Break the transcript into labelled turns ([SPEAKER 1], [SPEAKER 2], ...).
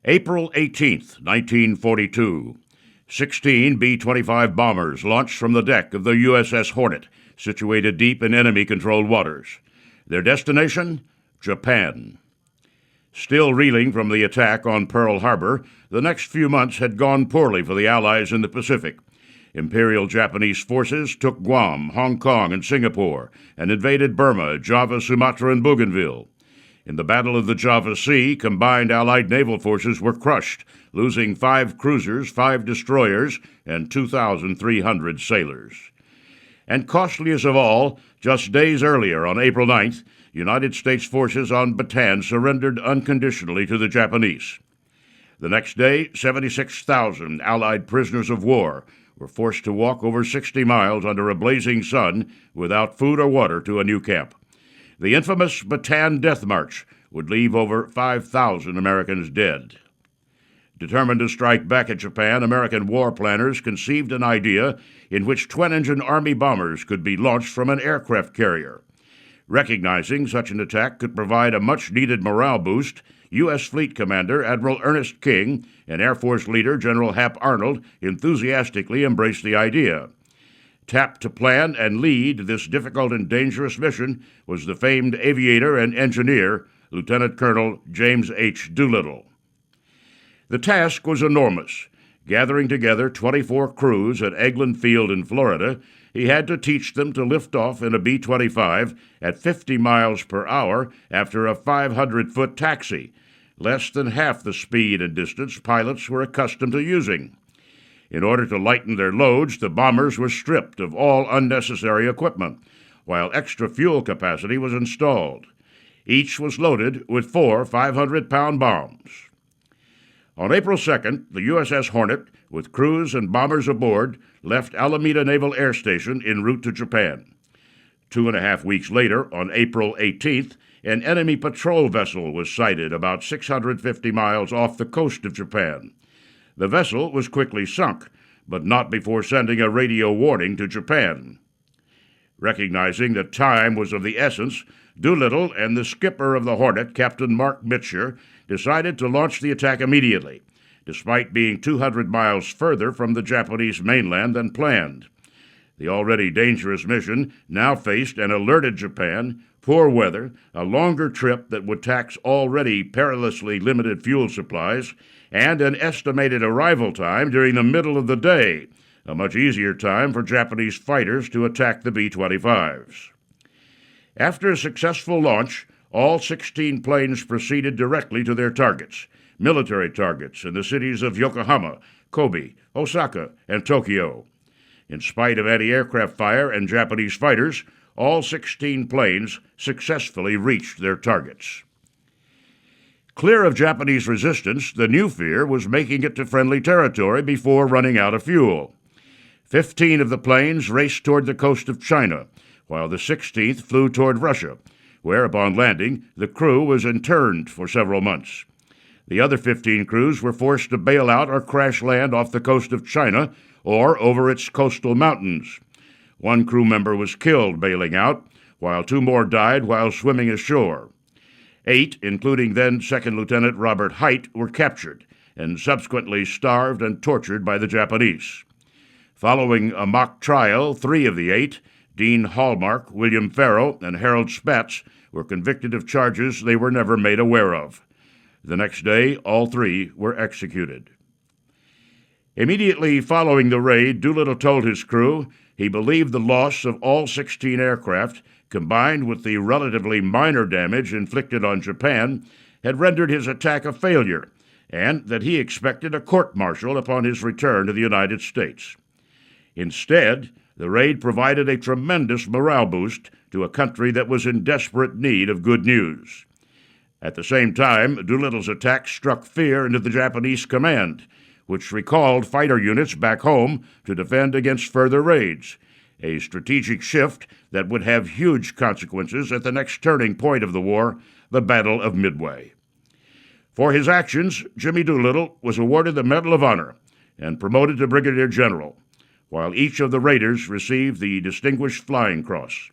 [SPEAKER 1] April 18th, 1942. 16 B-25 bombers launched from the deck of the USS Hornet, situated deep in enemy-controlled waters. Their destination? Japan. Still reeling from the attack on Pearl Harbor, the next few months had gone poorly for the Allies in the Pacific. Imperial Japanese forces took Guam, Hong Kong, and Singapore, and invaded Burma, Java, Sumatra, and Bougainville. In the Battle of the Java Sea, combined Allied naval forces were crushed, losing 5 cruisers, 5 destroyers, and 2,300 sailors. And costliest of all, just days earlier, on April 9th, United States forces on Bataan surrendered unconditionally to the Japanese. The next day, 76,000 Allied prisoners of war were forced to walk over 60 miles under a blazing sun without food or water to a new camp. The infamous Bataan Death March would leave over 5,000 Americans dead. Determined to strike back at Japan, American war planners conceived an idea in which twin-engine Army bombers could be launched from an aircraft carrier. Recognizing such an attack could provide a much-needed morale boost, U.S. Fleet Commander Admiral Ernest King and Air Force leader General Hap Arnold enthusiastically embraced the idea. Tapped to plan and lead this difficult and dangerous mission was the famed aviator and engineer, Lieutenant Colonel James H. Doolittle. The task was enormous. Gathering together 24 crews at Eglin Field in Florida, he had to teach them to lift off in a B-25 at 50 miles per hour after a 500-foot taxi, less than half the speed and distance pilots were accustomed to using. In order to lighten their loads, the bombers were stripped of all unnecessary equipment, while extra fuel capacity was installed. Each was loaded with 4 500-pound bombs. On April 2nd, the USS Hornet, with crews and bombers aboard, left Alameda Naval Air Station en route to Japan. 2.5 weeks later, on April 18th, an enemy patrol vessel was sighted about 650 miles off the coast of Japan. The vessel was quickly sunk, but not before sending a radio warning to Japan. Recognizing that time was of the essence, Doolittle and the skipper of the Hornet, Captain Mark Mitscher, decided to launch the attack immediately, despite being 200 miles further from the Japanese mainland than planned. The already dangerous mission now faced an alerted Japan, poor weather, a longer trip that would tax already perilously limited fuel supplies, and an estimated arrival time during the middle of the day, a much easier time for Japanese fighters to attack the B-25s. After a successful launch, all 16 planes proceeded directly to their targets, military targets in the cities of Yokohama, Kobe, Osaka, and Tokyo. In spite of anti-aircraft fire and Japanese fighters, all 16 planes successfully reached their targets. Clear of Japanese resistance, the new fear was making it to friendly territory before running out of fuel. 15 of the planes raced toward the coast of China, while the 16th flew toward Russia, where, upon landing, the crew was interned for several months. The other 15 crews were forced to bail out or crash land off the coast of China or over its coastal mountains. 1 crew member was killed bailing out, while 2 more died while swimming ashore. 8, including then Second Lieutenant Robert Hite, were captured and subsequently starved and tortured by the Japanese. Following a mock trial, 3 of the 8, Dean Hallmark, William Farrell, and Harold Spatz, were convicted of charges they were never made aware of. The next day, all 3 were executed. Immediately following the raid, Doolittle told his crew he believed the loss of all 16 aircraft, combined with the relatively minor damage inflicted on Japan, had rendered his attack a failure, and that he expected a court-martial upon his return to the United States. Instead, the raid provided a tremendous morale boost to a country that was in desperate need of good news. At the same time, Doolittle's attack struck fear into the Japanese command, which recalled fighter units back home to defend against further raids, a strategic shift that would have huge consequences at the next turning point of the war, the Battle of Midway. For his actions, Jimmy Doolittle was awarded the Medal of Honor and promoted to Brigadier General, while each of the raiders received the Distinguished Flying Cross.